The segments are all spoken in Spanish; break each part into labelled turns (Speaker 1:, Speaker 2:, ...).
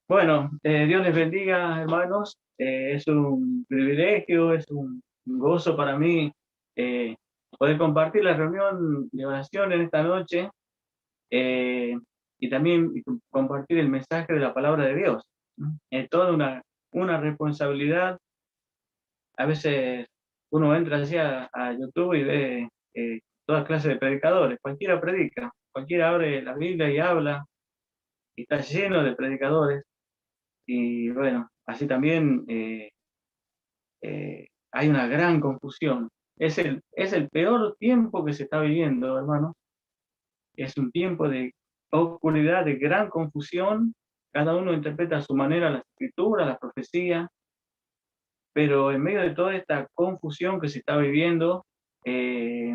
Speaker 1: Bueno, Dios les bendiga, hermanos. Es un privilegio, es un gozo para mí eh, poder compartir la reunión de oración en esta noche eh, y también compartir el mensaje de la palabra de Dios. Es toda una responsabilidad. A veces uno entra así a YouTube y ve todas clases de predicadores. Cualquiera predica, cualquiera abre la Biblia y habla, y está lleno de predicadores. Y bueno, así también hay una gran confusión. Es el peor tiempo que se está viviendo, hermano. Es un tiempo de oscuridad, de gran confusión. Cada uno interpreta a su manera la escritura, la profecía, pero en medio de toda esta confusión que se está viviendo, eh,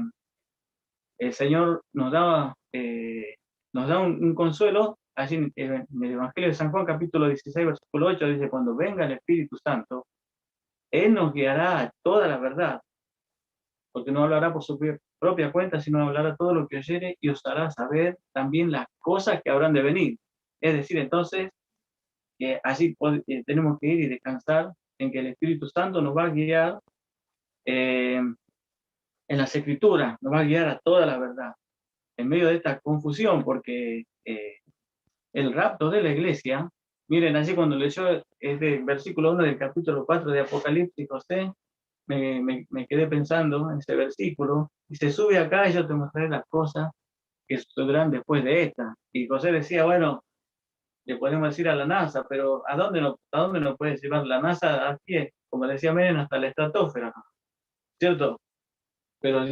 Speaker 1: el Señor nos da un consuelo. Allí en el Evangelio de San Juan, capítulo 16, versículo 8, dice: cuando venga el Espíritu Santo, Él nos guiará a toda la verdad, porque no hablará por su propia cuenta, sino hablará todo lo que oyere y os hará saber también las cosas que habrán de venir. Es decir, entonces, que así tenemos que ir y descansar en que el Espíritu Santo nos va a guiar en las Escrituras, nos va a guiar a toda la verdad, en medio de esta confusión, porque el rapto de la iglesia, miren, así cuando leyó este versículo 1 del capítulo 4 de Apocalipsis, José, me quedé pensando en ese versículo, y se sube acá y yo te mostraré las cosas que sucederán después de esta. Y José decía, bueno, le podemos decir a la NASA, pero ¿a dónde nos puede llevar la NASA a pie? Como decía Menem, hasta la estratosfera, ¿cierto? Pero el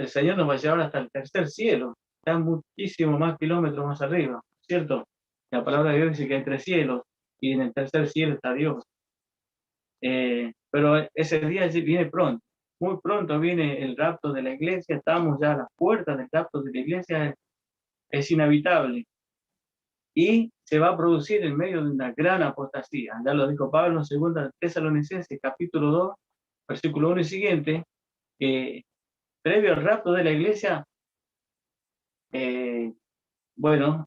Speaker 1: Señor nos va a llevar hasta el tercer cielo, está muchísimo más kilómetros más arriba, ¿cierto? La palabra de Dios dice que hay tres cielos, y en el tercer cielo está Dios. Pero ese día viene pronto, muy pronto viene el rapto de la iglesia, estamos ya a las puertas del rapto de la iglesia, es inevitable, y se va a producir en medio de una gran apostasía. Ya lo dijo Pablo en 2 Tesalonicenses, capítulo 2, versículo 1 y siguiente, que previo al rapto de la iglesia, eh, bueno,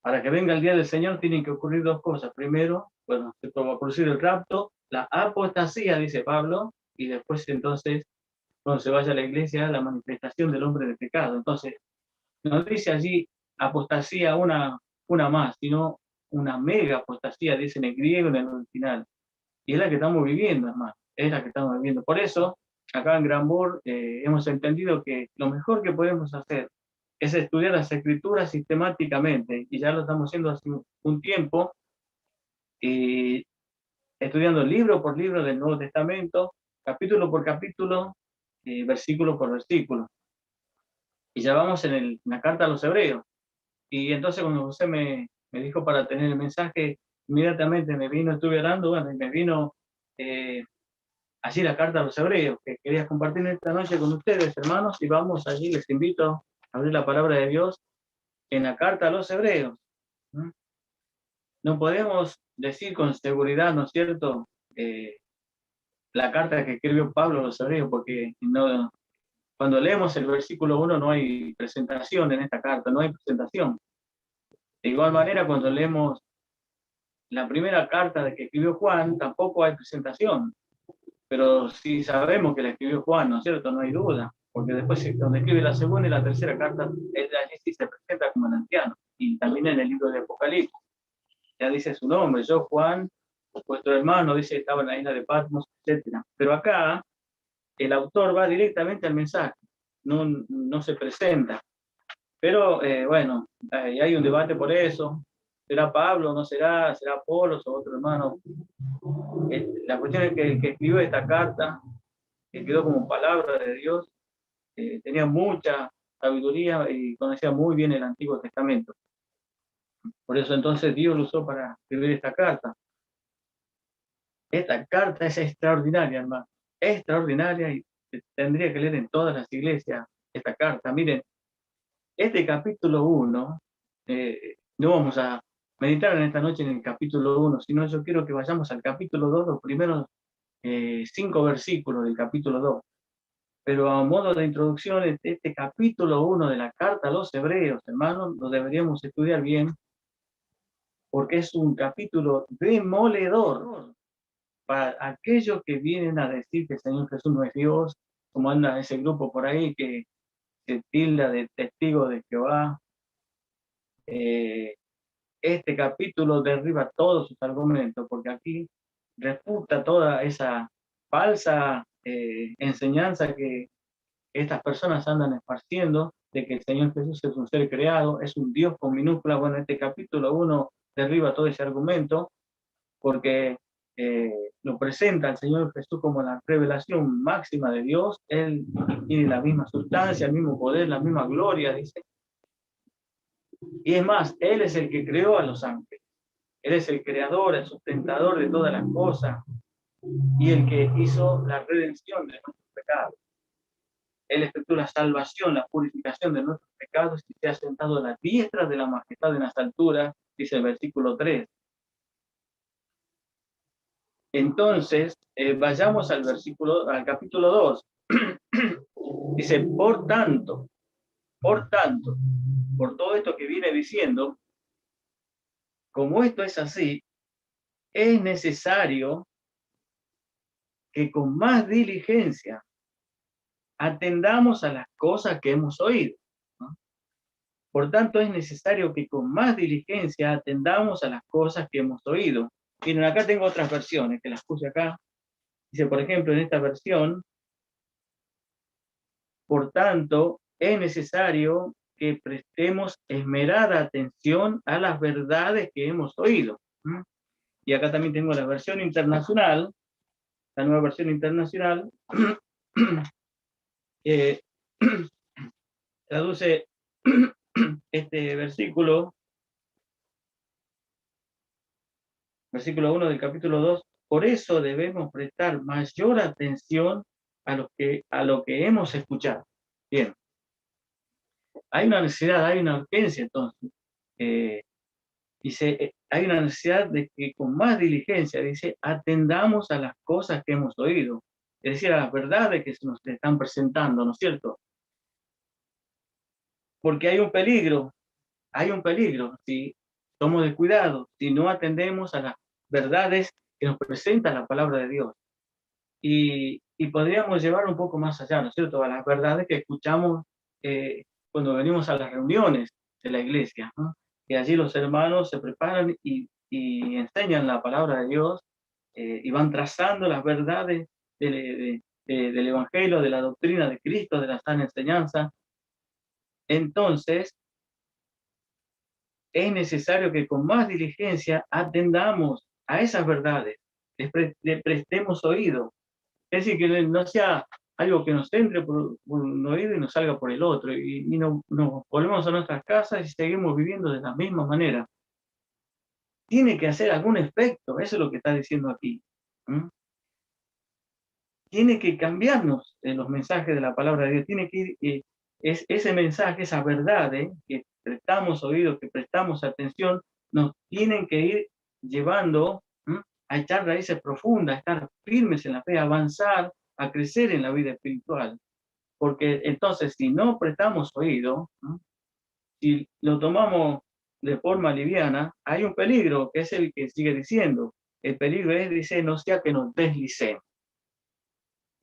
Speaker 1: para que venga el día del Señor tienen que ocurrir dos cosas. Primero, bueno, se va a producir el rapto, la apostasía, dice Pablo, y después entonces, cuando se vaya a la iglesia, la manifestación del hombre de pecado. Entonces, no dice allí apostasía una más, sino una mega apostasía, dice en el griego, en el original. Y es la que estamos viviendo, hermano, es la que estamos viviendo. Por eso, acá en Granbor hemos entendido que lo mejor que podemos hacer es estudiar las escrituras sistemáticamente, y ya lo estamos haciendo hace un tiempo, y estudiando libro por libro del Nuevo Testamento, capítulo por capítulo, versículo por versículo. Y ya vamos en la carta a los Hebreos. Y entonces cuando José me dijo para tener el mensaje, inmediatamente me vino, estuve orando, bueno, y me vino eh, así la carta a los Hebreos, que quería compartir esta noche con ustedes, hermanos, y vamos allí, les invito a abrir la palabra de Dios en la carta a los Hebreos. ¿Mm? No podemos decir con seguridad, ¿no es cierto?, la carta que escribió Pablo a los Hebreos, porque no, cuando leemos el versículo 1 no hay presentación en esta carta, no hay presentación. De igual manera, cuando leemos la primera carta de que escribió Juan, tampoco hay presentación, pero sí sabemos que la escribió Juan, ¿no es cierto? No hay duda, porque después donde escribe la segunda y la tercera carta, él allí sí se presenta como el anciano, y también en el libro de Apocalipsis, ya dice su nombre: yo, Juan, vuestro hermano, dice que estaba en la isla de Patmos, etc. Pero acá el autor va directamente al mensaje, no se presenta. Pero bueno, hay un debate por eso. ¿Será Pablo? ¿No será? ¿Será Apolos o otro hermano? La cuestión es que el que escribió esta carta, que quedó como palabra de Dios, tenía mucha sabiduría y conocía muy bien el Antiguo Testamento. Por eso entonces Dios lo usó para escribir esta carta. Esta carta es extraordinaria, hermano. Extraordinaria, y se tendría que leer en todas las iglesias esta carta. Miren, este capítulo 1, no vamos a meditar en esta noche en el capítulo 1, sino yo quiero que vayamos al capítulo 2, los primeros 5 versículos del capítulo 2. Pero a modo de introducción, este capítulo 1 de la carta a los Hebreos, hermanos, lo deberíamos estudiar bien, porque es un capítulo demoledor para aquellos que vienen a decir que el Señor Jesús no es Dios, como anda ese grupo por ahí que se tilda de testigo de Jehová. Este capítulo derriba todos sus argumentos, porque aquí refuta toda esa falsa enseñanza que estas personas andan esparciendo, de que el Señor Jesús es un ser creado, es un Dios con minúscula. Bueno, este capítulo 1 derriba todo ese argumento, porque lo presenta al Señor Jesús como la revelación máxima de Dios. Él tiene la misma sustancia, el mismo poder, la misma gloria, dice. Y es más, Él es el que creó a los ángeles. Él es el creador, el sustentador de todas las cosas y el que hizo la redención de nuestros pecados. Él efectuó la salvación, la purificación de nuestros pecados y se ha sentado a la diestra de la majestad en las alturas, dice el versículo 3. Entonces, vayamos al capítulo 2. Dice, por tanto, por todo esto que viene diciendo, como esto es así, es necesario que con más diligencia atendamos a las cosas que hemos oído, ¿no? Por tanto, es necesario que con más diligencia atendamos a las cosas que hemos oído. Miren, acá tengo otras versiones que las puse acá. Dice, por ejemplo, en esta versión, por tanto, es necesario que prestemos esmerada atención a las verdades que hemos oído. Y acá también tengo la versión internacional, la nueva versión internacional, que traduce este versículo 1 del capítulo 2. Por eso debemos prestar mayor atención a lo que hemos escuchado. Bien, hay una necesidad, hay una urgencia entonces. Dice, hay una necesidad de que con más diligencia, dice, atendamos a las cosas que hemos oído, es decir, a las verdades que se nos están presentando, ¿no es cierto? Porque hay un peligro, si somos descuidados, si no atendemos a las verdades que nos presenta la palabra de Dios. Y podríamos llevar un poco más allá, ¿no es cierto?, a las verdades que escuchamos cuando venimos a las reuniones de la iglesia, ¿no? Y allí los hermanos se preparan y enseñan la palabra de Dios y van trazando las verdades del Evangelio, de la doctrina de Cristo, de la sana enseñanza. Entonces, es necesario que con más diligencia atendamos a esas verdades, le prestemos oído. Es decir, que no sea algo que nos entre por un oído y nos salga por el otro, y nos volvemos a nuestras casas y seguimos viviendo de la misma manera. Tiene que hacer algún efecto, eso es lo que está diciendo aquí. Tiene que cambiarnos los mensajes de la palabra de Dios, tiene que ir, ese mensaje, esa verdad que prestamos oído, que prestamos atención, nos tienen que ir llevando a echar raíces profundas, a estar firmes en la fe, a avanzar, a crecer en la vida espiritual. Porque entonces, si no prestamos oído, si lo tomamos de forma liviana, hay un peligro, que es el que sigue diciendo. El peligro es, dice, no sea que nos deslicemos.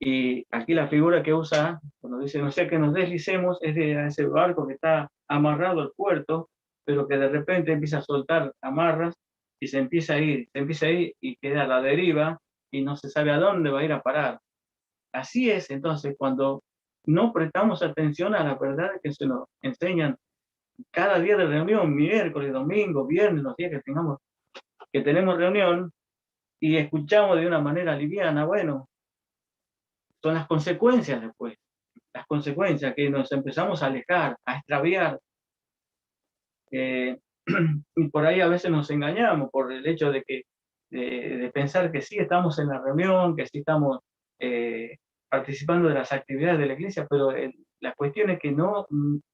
Speaker 1: Y aquí la figura que usa, cuando dice no sea que nos deslicemos, es de ese barco que está amarrado al puerto, pero que de repente empieza a soltar amarras y se empieza a ir y queda a la deriva y no se sabe a dónde va a ir a parar. Así es entonces cuando no prestamos atención a las verdades que se nos enseñan cada día de reunión, miércoles, domingo, viernes, los días que tenemos reunión y escuchamos de una manera liviana. Bueno, son las consecuencias después, las consecuencias que nos empezamos a alejar, a extraviar. Y por ahí a veces nos engañamos por el hecho de pensar que sí estamos en la reunión, que sí estamos participando de las actividades de la iglesia, pero la cuestión es que no,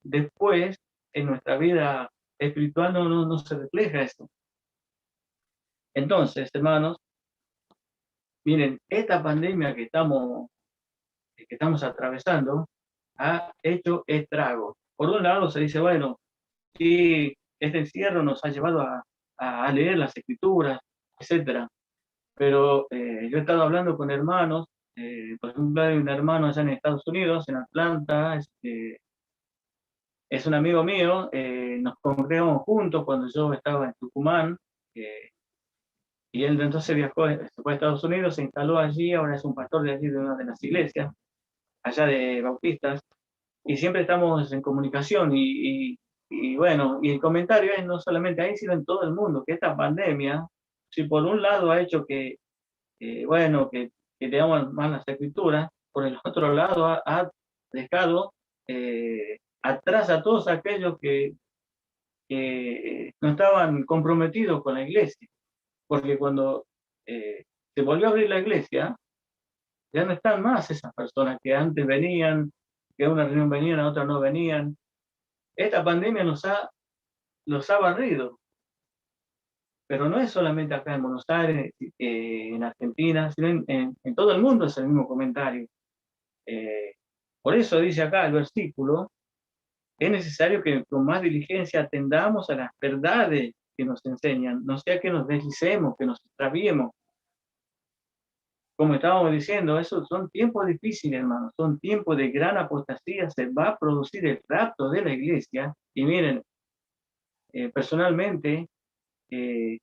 Speaker 1: después en nuestra vida espiritual no se refleja eso. Entonces, hermanos, miren, esta pandemia que estamos atravesando ha hecho estragos. Por un lado se dice, bueno, sí, este encierro nos ha llevado a a leer las escrituras, etcétera. Pero yo he estado hablando con hermanos, por ejemplo, hay un hermano allá en Estados Unidos, en Atlanta, es un amigo mío, nos congregamos juntos cuando yo estaba en Tucumán, y él entonces viajó, se fue a Estados Unidos, se instaló allí, ahora es un pastor de allí de una de las iglesias, allá de bautistas, y siempre estamos en comunicación, y bueno, y el comentario es no solamente ahí, sino en todo el mundo, que esta pandemia, si por un lado ha hecho bueno, que leamos más las escrituras, por el otro lado ha dejado atrás a todos aquellos que no estaban comprometidos con la iglesia, porque cuando se volvió a abrir la iglesia, ya no están más esas personas que antes venían, que a una reunión venían, a otra no venían. Esta pandemia los ha barrido, pero no es solamente acá en Buenos Aires, en Argentina, sino en todo el mundo es el mismo comentario. Eh, por eso dice acá el versículo, es necesario que con más diligencia atendamos a las verdades que nos enseñan, no sea que nos deslicemos, que nos extraviemos. Como estábamos diciendo, esos son tiempos difíciles, hermanos, son tiempos de gran apostasía, se va a producir el rapto de la iglesia, y miren, personalmente, eh,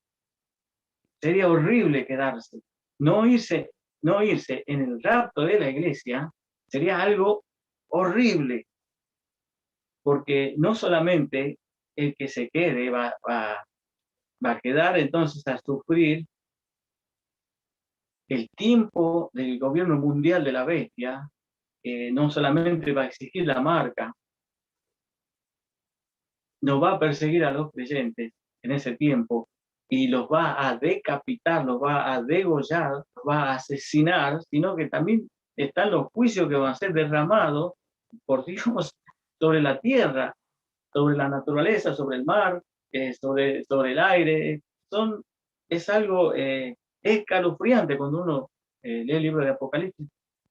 Speaker 1: sería horrible quedarse, no irse, no irse en el rapto de la iglesia, sería algo horrible, porque no solamente el que se quede va a quedar entonces a sufrir el tiempo del gobierno mundial de la bestia, no solamente va a exigir la marca, nos va a perseguir a los creyentes en ese tiempo y los va a decapitar, los va a degollar, los va a asesinar, sino que también están los juicios que van a ser derramados por Dios sobre la tierra, sobre la naturaleza, sobre el mar, sobre el aire. Es algo escalofriante cuando uno lee el libro de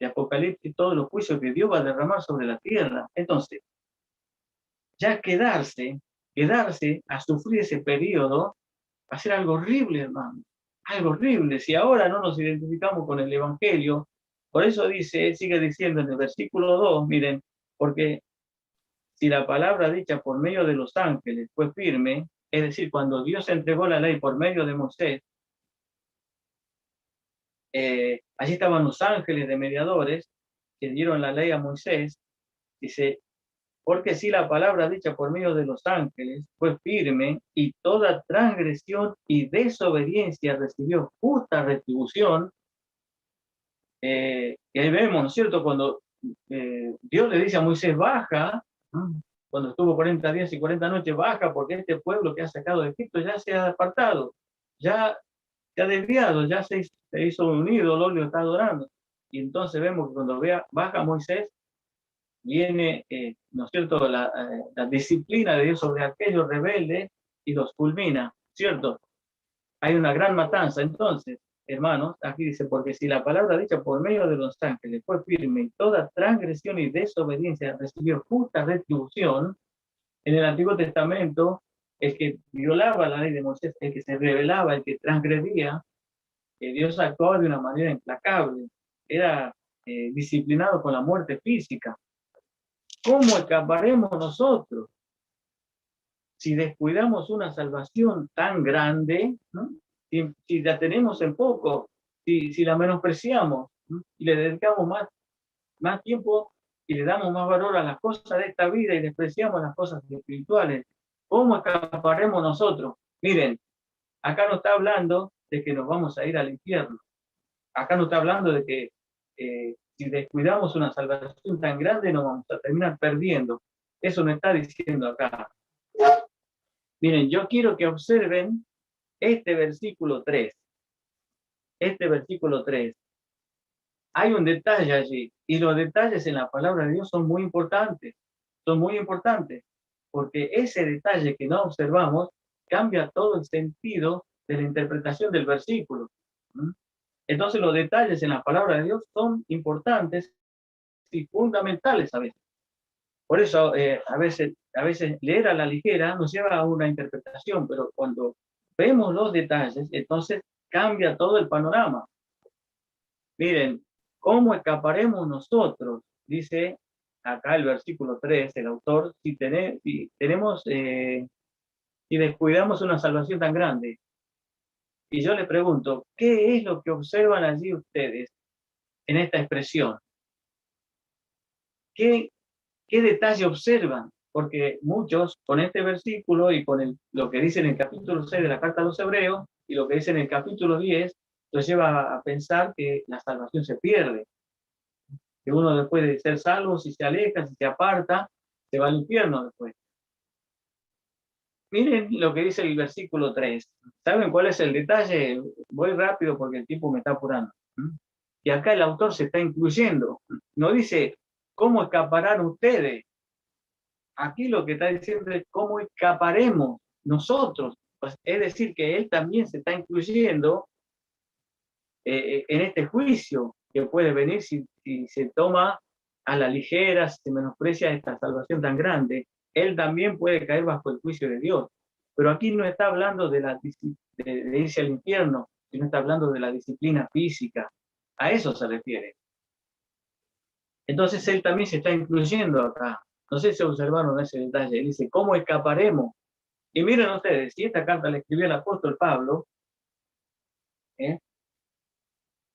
Speaker 1: Apocalipsis, todos los juicios que Dios va a derramar sobre la tierra. Entonces, ya quedarse a sufrir ese periodo va a ser algo horrible, hermano, algo horrible. Si ahora no nos identificamos con el Evangelio, por eso sigue diciendo en el versículo 2, miren, porque si la palabra dicha por medio de los ángeles fue firme, es decir, cuando Dios entregó la ley por medio de Moisés, allí estaban los ángeles de mediadores que dieron la ley a Moisés, dice, porque si la palabra dicha por medio de los ángeles fue firme y toda transgresión y desobediencia recibió justa retribución, y ahí vemos, ¿no es cierto?, cuando Dios le dice a Moisés, baja, ¿no?, cuando estuvo 40 días y 40 noches, baja, porque este pueblo que ha sacado de Egipto ya se ha apartado, ya se ha desviado, ya se hizo un ídolo, lo está adorando. Y entonces vemos que cuando baja Moisés, viene, ¿no es cierto?, la disciplina de Dios sobre aquellos rebeldes y los fulmina, ¿cierto? Hay una gran matanza. Entonces, hermanos, aquí dice, porque si la palabra dicha por medio de los ángeles fue firme y toda transgresión y desobediencia recibió justa retribución, en el Antiguo Testamento, el que violaba la ley de Moisés, el que se rebelaba, el que transgredía, Dios actuaba de una manera implacable, era disciplinado con la muerte física. ¿Cómo escaparemos nosotros si descuidamos una salvación tan grande, ¿no?, si la tenemos en poco, si la menospreciamos, ¿no?, y le dedicamos más tiempo y le damos más valor a las cosas de esta vida y despreciamos las cosas espirituales? ¿Cómo escaparemos nosotros? Miren, acá no está hablando de que nos vamos a ir al infierno. Acá no está hablando de que si descuidamos una salvación tan grande nos vamos a terminar perdiendo. Eso no está diciendo acá. Miren, yo quiero que observen este versículo 3. Este versículo 3. Hay un detalle allí, y los detalles en la palabra de Dios son muy importantes. Son muy importantes, porque ese detalle que no observamos cambia todo el sentido de la interpretación del versículo. Entonces los detalles en la palabra de Dios son importantes y fundamentales a veces. Por eso a veces leer a la ligera nos lleva a una interpretación, pero cuando vemos los detalles, entonces cambia todo el panorama. Miren, ¿cómo escaparemos nosotros? Dice acá el versículo 3, el autor, si tenemos, si descuidamos una salvación tan grande. Y yo le pregunto, ¿qué es lo que observan allí ustedes en esta expresión? ¿Qué detalle observan? Porque muchos con este versículo y con lo que dice en el capítulo 6 de la carta a los Hebreos y lo que dice en el capítulo 10, los lleva a pensar que la salvación se pierde, que uno después de ser salvo, si se aleja, si se aparta, se va al infierno después. Miren lo que dice el versículo 3. ¿Saben cuál es el detalle? Voy rápido porque el tiempo me está apurando. Y acá el autor se está incluyendo. No dice, ¿cómo escaparán ustedes? Aquí lo que está diciendo es cómo escaparemos nosotros. Pues, es decir, que él también se está incluyendo en este juicio que puede venir si se toma a la ligera, si se menosprecia esta salvación tan grande. Él también puede caer bajo el juicio de Dios. Pero aquí no está hablando de irse al infierno, sino está hablando de la disciplina física. A eso se refiere. Entonces él también se está incluyendo acá. No sé si observaron ese detalle. Él dice, ¿cómo escaparemos? Y miren ustedes, si esta carta la escribió el apóstol Pablo,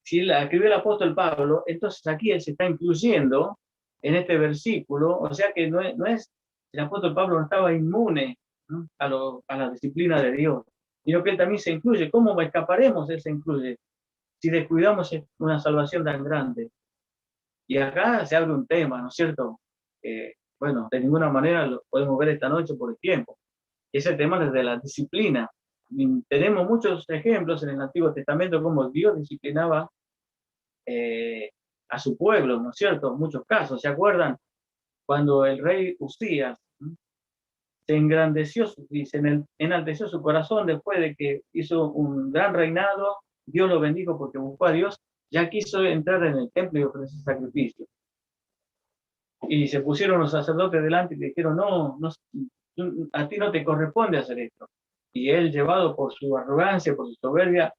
Speaker 1: si la escribió el apóstol Pablo, entonces aquí él se está incluyendo en este versículo, o sea que no es el apóstol Pablo no estaba inmune, ¿no?, a la disciplina de Dios, sino que él también se incluye. ¿Cómo escaparemos? Él se incluye si descuidamos una salvación tan grande. Y acá se abre un tema, ¿no es cierto? Bueno, de ninguna manera lo podemos ver esta noche por el tiempo. Ese tema de la disciplina. Y tenemos muchos ejemplos en el Antiguo Testamento cómo Dios disciplinaba a su pueblo, ¿no es cierto? Muchos casos, ¿se acuerdan? Cuando el rey Usías se engrandeció y se enalteció su corazón después de que hizo un gran reinado, Dios lo bendijo porque buscó a Dios, ya quiso entrar en el templo y ofrecer sacrificio. Y se pusieron los sacerdotes delante y le dijeron, no, a ti no te corresponde hacer esto. Y él, llevado por su arrogancia, por su soberbia,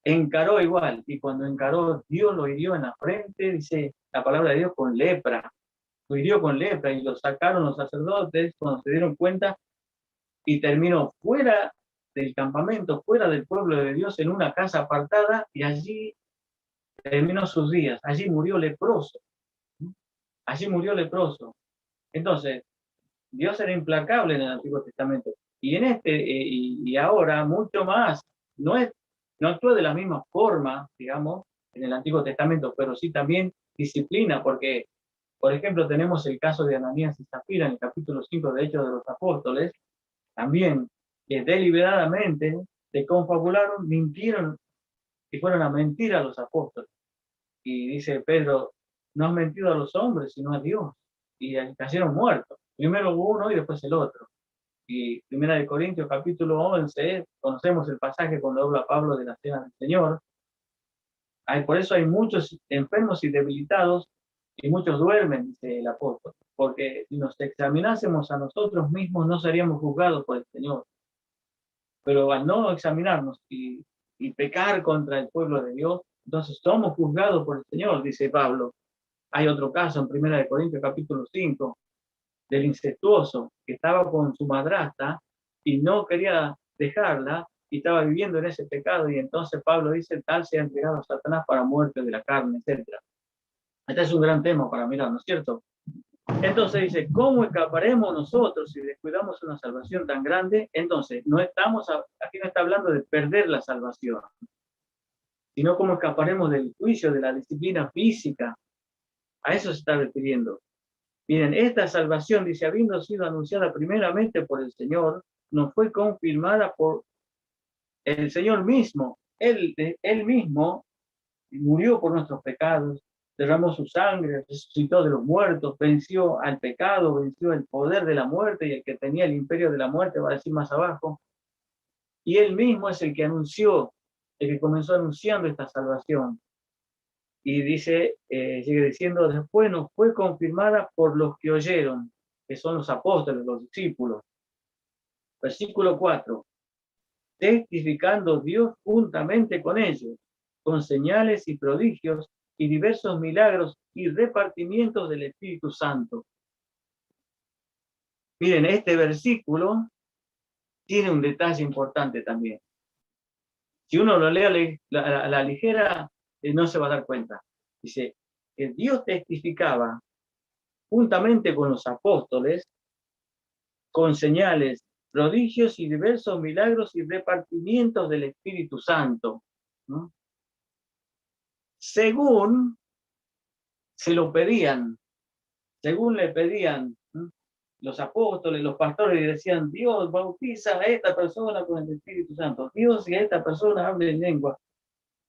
Speaker 1: encaró igual. Y cuando encaró, Dios lo hirió en la frente, dice la palabra de Dios, con lepra. Lo hirió con lepra y lo sacaron los sacerdotes cuando se dieron cuenta y terminó fuera del campamento, fuera del pueblo de Dios, en una casa apartada, y allí terminó sus días. Allí murió leproso. Allí murió leproso. Entonces, Dios era implacable en el Antiguo Testamento. Y en y ahora mucho más. No actúa de la misma forma, digamos, en el Antiguo Testamento, pero sí también disciplina, porque, por ejemplo, tenemos el caso de Ananías y Zafira en el capítulo 5 de Hechos de los Apóstoles, también, que deliberadamente se confabularon, mintieron y fueron a mentir a los apóstoles. Y dice Pedro, no has mentido a los hombres, sino a Dios. Y cayeron muertos. Primero uno y después el otro. Y Primera de Corintios capítulo 11, conocemos el pasaje cuando habla Pablo de la cena del Señor. Por eso hay muchos enfermos y debilitados y muchos duermen, dice el apóstol, porque si nos examinásemos a nosotros mismos no seríamos juzgados por el Señor. Pero al no examinarnos y pecar contra el pueblo de Dios, entonces somos juzgados por el Señor, dice Pablo. Hay otro caso en Primera de Corintios capítulo 5, del incestuoso que estaba con su madrastra y no quería dejarla y estaba viviendo en ese pecado, y entonces Pablo dice, tal sea entregado a Satanás para muerte de la carne, etc. Este es un gran tema para mirar, ¿no es cierto? Entonces dice, ¿cómo escaparemos nosotros si descuidamos una salvación tan grande? Entonces, aquí no está hablando de perder la salvación, sino cómo escaparemos del juicio, de la disciplina física. A eso se está refiriendo. Miren, esta salvación, dice, habiendo sido anunciada primeramente por el Señor, nos fue confirmada por el Señor mismo. Él mismo murió por nuestros pecados, derramó su sangre, resucitó de los muertos, venció al pecado, venció el poder de la muerte y el que tenía el imperio de la muerte, va a decir más abajo. Y él mismo es el que anunció, el que comenzó anunciando esta salvación. Y dice, sigue diciendo, después nos fue confirmada por los que oyeron, que son los apóstoles, los discípulos. Versículo 4. testificando Dios juntamente con ellos, con señales y prodigios y diversos milagros y repartimientos del Espíritu Santo. Miren, este versículo tiene un detalle importante también. Si uno lo lee a la ligera, no se va a dar cuenta. Dice que Dios testificaba juntamente con los apóstoles, con señales, prodigios y diversos milagros y repartimientos del Espíritu Santo, ¿no? Según se lo pedían, según le pedían, ¿no? Los apóstoles, los pastores, y decían: Dios, bautiza a esta persona con el Espíritu Santo, Dios, que esta persona hable en lengua,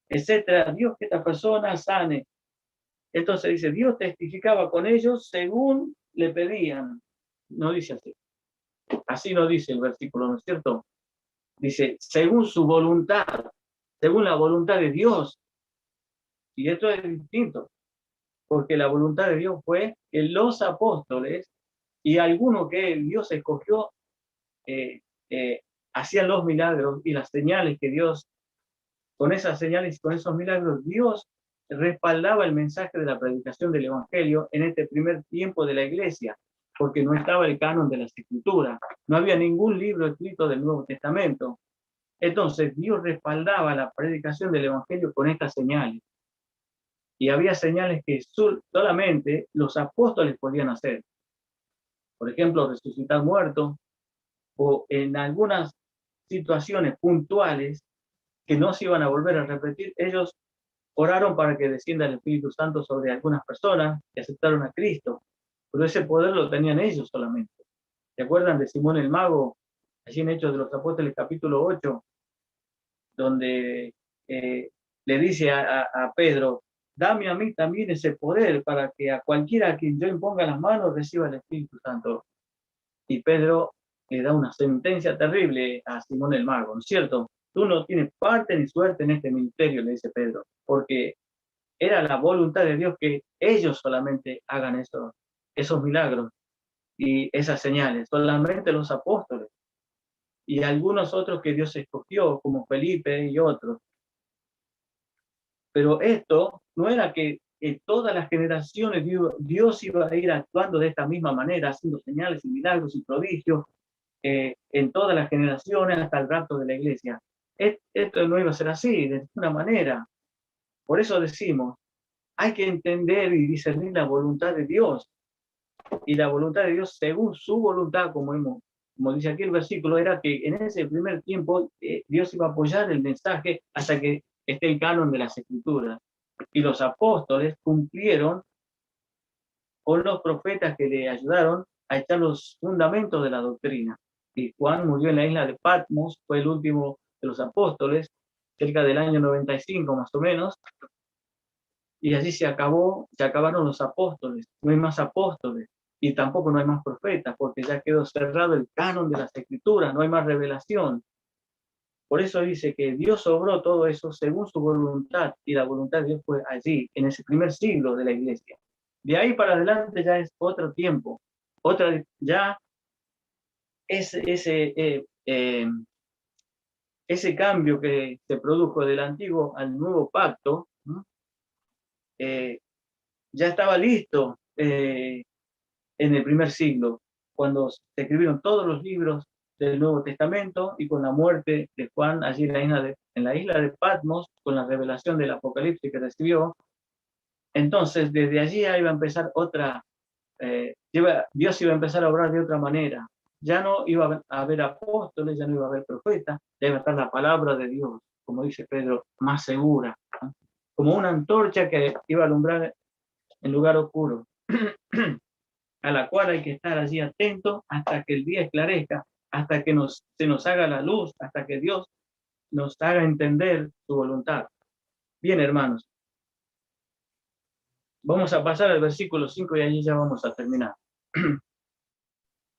Speaker 1: etcétera, Dios, que esta persona sane. Entonces dice, Dios testificaba con ellos según le pedían. No dice así. Así no dice el versículo, ¿no es cierto? Dice, según su voluntad, según la voluntad de Dios. Y esto es distinto, porque la voluntad de Dios fue que los apóstoles y algunos que Dios escogió eh, eh, hacían los milagros y las señales que Dios, con esas señales y con esos milagros, Dios respaldaba el mensaje de la predicación del Evangelio en este primer tiempo de la iglesia, porque no estaba el canon de las Escrituras, no había ningún libro escrito del Nuevo Testamento. Entonces Dios respaldaba la predicación del Evangelio con estas señales. Y había señales que solamente los apóstoles podían hacer. Por ejemplo, resucitar muertos, o en algunas situaciones puntuales que no se iban a volver a repetir, ellos oraron para que descienda el Espíritu Santo sobre algunas personas que aceptaron a Cristo, pero ese poder lo tenían ellos solamente. ¿Se acuerdan de Simón el Mago, allí en Hechos de los Apóstoles capítulo 8, donde le dice a Pedro: dame a mí también ese poder para que a cualquiera a quien yo imponga las manos reciba el Espíritu Santo? Y Pedro le da una sentencia terrible a Simón el Mago, ¿no es cierto? Tú no tienes parte ni suerte en este ministerio, le dice Pedro, porque era la voluntad de Dios que ellos solamente hagan esos milagros y esas señales, solamente los apóstoles y algunos otros que Dios escogió, como Felipe y otros. Pero esto no era que en todas las generaciones Dios iba a ir actuando de esta misma manera, haciendo señales y milagros y prodigios en todas las generaciones hasta el rapto de la iglesia. Esto no iba a ser así, de ninguna manera. Por eso decimos, hay que entender y discernir la voluntad de Dios. Y la voluntad de Dios, según su voluntad, como dice aquí el versículo, era que en ese primer tiempo Dios iba a apoyar el mensaje hasta que esté el canon de las Escrituras. Y los apóstoles cumplieron con los profetas que le ayudaron a echar los fundamentos de la doctrina. Y Juan murió en la isla de Patmos, fue el último de los apóstoles, cerca del año 95 más o menos, y allí se acabaron los apóstoles, no hay más apóstoles, y tampoco no hay más profetas, porque ya quedó cerrado el canon de las Escrituras, no hay más revelación. Por eso dice que Dios obró todo eso según su voluntad, y la voluntad de Dios fue allí, en ese primer siglo de la iglesia. De ahí para adelante ya es otro tiempo, ya ese cambio que se produjo del antiguo al nuevo pacto, ¿no? Ya estaba listo en el primer siglo, cuando se escribieron todos los libros del Nuevo Testamento, y con la muerte de Juan allí en la isla de Patmos, con la revelación del Apocalipsis que recibió. Entonces desde allí iba a empezar Dios iba a empezar a obrar de otra manera. Ya no iba a haber apóstoles, ya no iba a haber profetas, ya iba a estar la palabra de Dios, como dice Pedro, más segura, ¿no? Como una antorcha que iba a alumbrar en lugar oscuro, a la cual hay que estar allí atento hasta que el día esclarezca, hasta que se nos haga la luz, hasta que Dios nos haga entender su voluntad. Bien, hermanos, vamos a pasar al versículo 5 y allí ya vamos a terminar.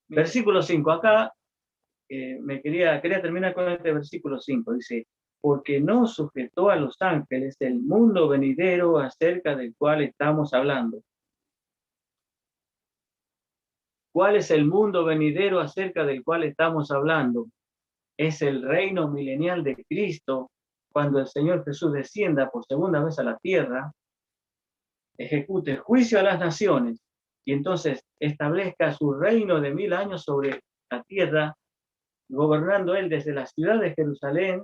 Speaker 1: Versículo 5, acá quería terminar con este versículo 5, dice: porque no sujetó a los ángeles el mundo venidero acerca del cual estamos hablando. ¿Cuál es el mundo venidero acerca del cual estamos hablando? es el reino milenial de Cristo, cuando el Señor Jesús descienda por segunda vez a la tierra, ejecute juicio a las naciones y entonces establezca su reino de 1000 años sobre la tierra, gobernando él desde la ciudad de Jerusalén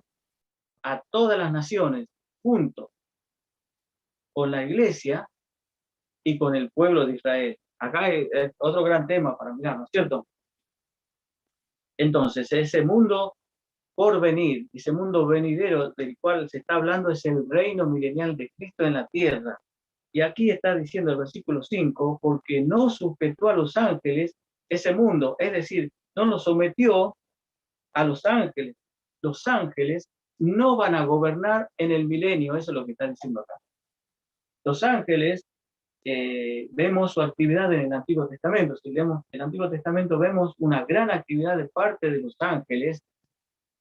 Speaker 1: a todas las naciones, junto con la iglesia y con el pueblo de Israel. Acá hay otro gran tema para mirar, ¿no es cierto? Entonces, ese mundo por venir, ese mundo venidero del cual se está hablando es el reino milenial de Cristo en la tierra. Y aquí está diciendo el versículo 5, porque no sujetó a los ángeles ese mundo, es decir, no lo sometió a los ángeles. Los ángeles no van a gobernar en el milenio, eso es lo que está diciendo acá. Los ángeles, vemos su actividad en el Antiguo Testamento. Si leemos el Antiguo Testamento, vemos una gran actividad de parte de los ángeles,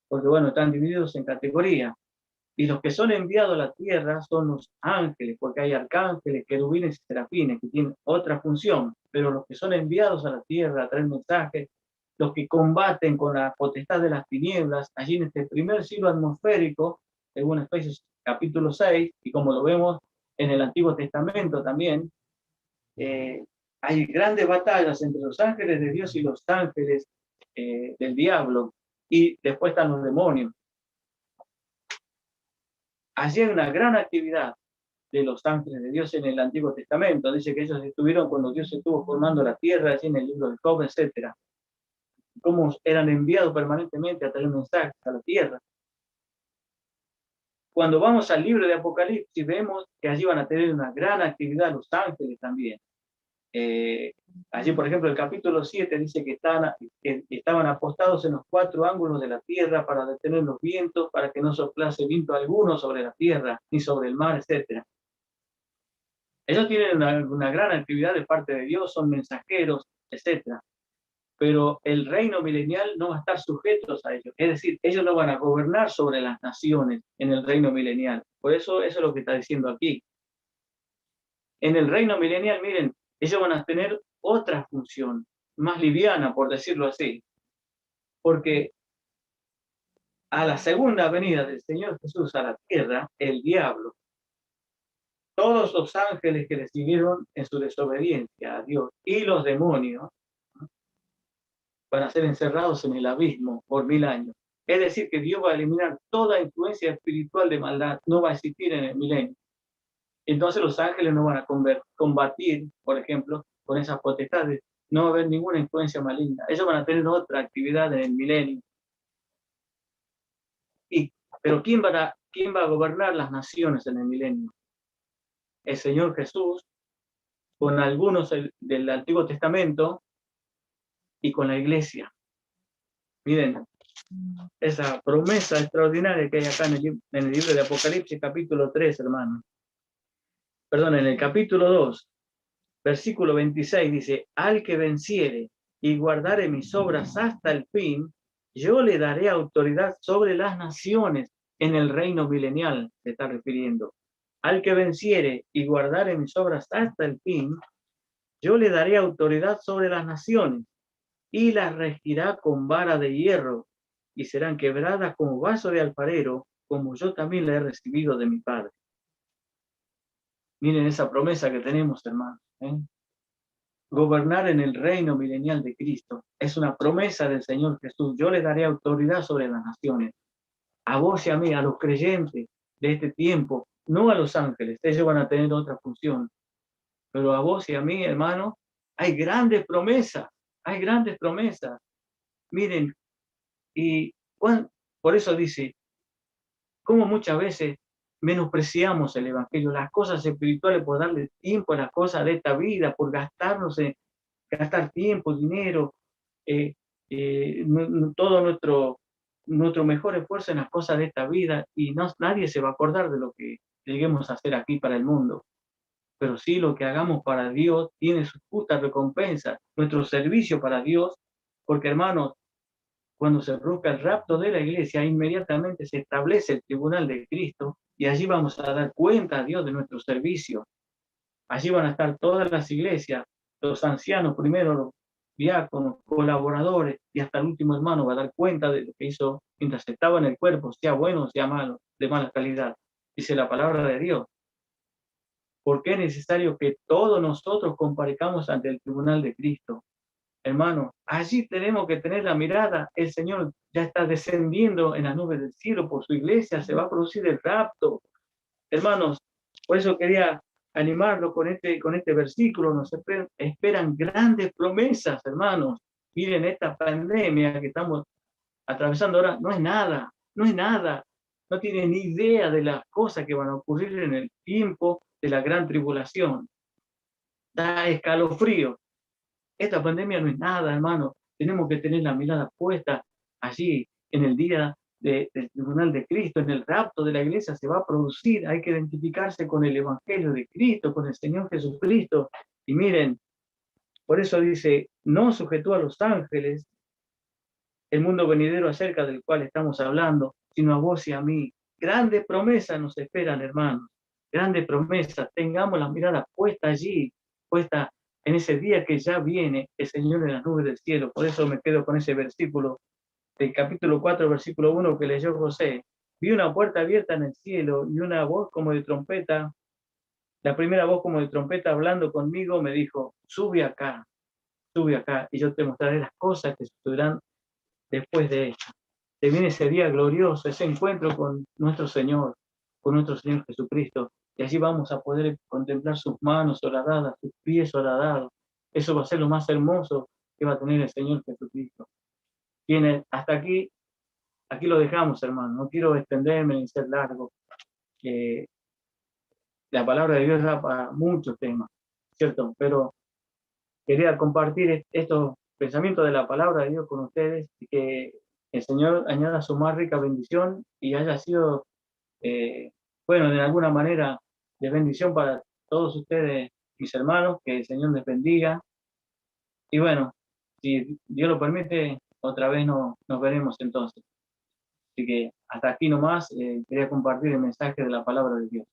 Speaker 1: porque bueno, están divididos en categorías. Y los que son enviados a la tierra son los ángeles, porque hay arcángeles, querubines y serafines que tienen otra función, pero los que son enviados a la tierra a traer mensajes, los que combaten con la potestad de las tinieblas, allí en este primer siglo atmosférico, según Efesios capítulo 6, y como lo vemos en el Antiguo Testamento también, hay grandes batallas entre los ángeles de Dios y los ángeles del diablo, y después están los demonios. Allí hay una gran actividad de los ángeles de Dios en el Antiguo Testamento. Dice que ellos estuvieron cuando Dios estuvo formando la tierra, allí en el libro de Job, etc. Cómo eran enviados permanentemente a traer mensajes a la tierra. Cuando vamos al libro de Apocalipsis, vemos que allí van a tener una gran actividad los ángeles también. Allí, por ejemplo, el capítulo 7 dice que estaban apostados en los 4 ángulos de la tierra para detener los vientos, para que no soplase viento alguno sobre la tierra, ni sobre el mar, etc. Ellos tienen una gran actividad de parte de Dios, son mensajeros, etc. Pero el reino milenial no va a estar sujetos a ellos. Es decir, ellos no van a gobernar sobre las naciones en el reino milenial. Por eso es lo que está diciendo aquí. En el reino milenial, miren, ellos van a tener otra función, más liviana, por decirlo así. Porque a la segunda venida del Señor Jesús a la tierra, el diablo, todos los ángeles que le siguieron en su desobediencia a Dios y los demonios, van a ser encerrados en el abismo por 1000 años. Es decir, que Dios va a eliminar toda influencia espiritual de maldad, no va a existir en el milenio. Entonces los ángeles no van a combatir, por ejemplo, con esas potestades, no va a haber ninguna influencia maligna. Ellos van a tener otra actividad en el milenio. Pero ¿quién va a gobernar las naciones en el milenio? El Señor Jesús, con algunos del Antiguo Testamento y con la iglesia. Miren, esa promesa extraordinaria que hay acá en el libro de Apocalipsis, capítulo 3, hermano. Perdón, en el capítulo 2, versículo 26, dice, al que venciere y guardare mis obras hasta el fin, yo le daré autoridad sobre las naciones en el reino milenial, se está refiriendo. Al que venciere y guardare mis obras hasta el fin, yo le daré autoridad sobre las naciones y las regirá con vara de hierro y serán quebradas como vaso de alfarero, como yo también la he recibido de mi Padre. Miren esa promesa que tenemos, hermanos. Gobernar en el reino milenial de Cristo es una promesa del Señor Jesús. Yo le daré autoridad sobre las naciones. A vos y a mí, a los creyentes de este tiempo, no a los ángeles, ellos van a tener otra función. Pero a vos y a mí, hermano, hay grandes promesas, hay grandes promesas. Miren, y por eso dice, como muchas veces menospreciamos el Evangelio, las cosas espirituales por darle tiempo a las cosas de esta vida, por gastar tiempo, dinero, todo nuestro mejor esfuerzo en las cosas de esta vida, y nadie se va a acordar de lo que lleguemos a hacer aquí para el mundo. Pero sí, lo que hagamos para Dios tiene su justa recompensa, nuestro servicio para Dios, porque hermanos, cuando se produzca el rapto de la iglesia, inmediatamente se establece el tribunal de Cristo y allí vamos a dar cuenta a Dios de nuestro servicio. Allí van a estar todas las iglesias, los ancianos primero, diáconos, colaboradores, y hasta el último hermano va a dar cuenta de lo que hizo mientras estaba en el cuerpo, sea bueno o sea malo, de mala calidad. Dice la palabra de Dios. Porque es necesario que todos nosotros comparezcamos ante el tribunal de Cristo. Hermano, allí tenemos que tener la mirada. El Señor ya está descendiendo en las nubes del cielo por su iglesia, se va a producir el rapto. Hermanos, por eso quería animarlo con este versículo. Nos esperan grandes promesas, hermanos. Miren, esta pandemia que estamos atravesando ahora no es nada, no es nada. No tienen ni idea de las cosas que van a ocurrir en el tiempo de la gran tribulación. Da escalofrío. Esta pandemia no es nada, hermano. Tenemos que tener la mirada puesta allí en el día del tribunal de Cristo, en el rapto de la iglesia se va a producir. Hay que identificarse con el evangelio de Cristo, con el Señor Jesucristo. Y miren, por eso dice, no sujetó a los ángeles el mundo venidero acerca del cual estamos hablando, sino a vos y a mí. Grandes promesas nos esperan, hermanos. Grandes promesas. Tengamos la mirada puesta allí, puesta en ese día que ya viene el Señor en las nubes del cielo. Por eso me quedo con ese versículo del capítulo 4, versículo 1 que leyó José. Vi una puerta abierta en el cielo y una voz como de trompeta. La primera voz como de trompeta hablando conmigo me dijo, sube acá, y yo te mostraré las cosas que sucederán después de esto. Se viene ese día glorioso, ese encuentro con nuestro Señor Jesucristo, y allí vamos a poder contemplar sus manos horadadas, sus pies horadados. Eso va a ser lo más hermoso que va a tener el Señor Jesucristo. Hasta aquí lo dejamos, hermano. No quiero extenderme ni ser largo. La palabra de Dios da para muchos temas, ¿cierto? Pero quería compartir estos pensamientos de la palabra de Dios con ustedes y que el Señor añada su más rica bendición y haya sido, bueno, de alguna manera de bendición para todos ustedes, mis hermanos, que el Señor les bendiga. Y bueno, si Dios lo permite, otra vez nos veremos entonces. Así que hasta aquí nomás quería compartir el mensaje de la palabra de Dios.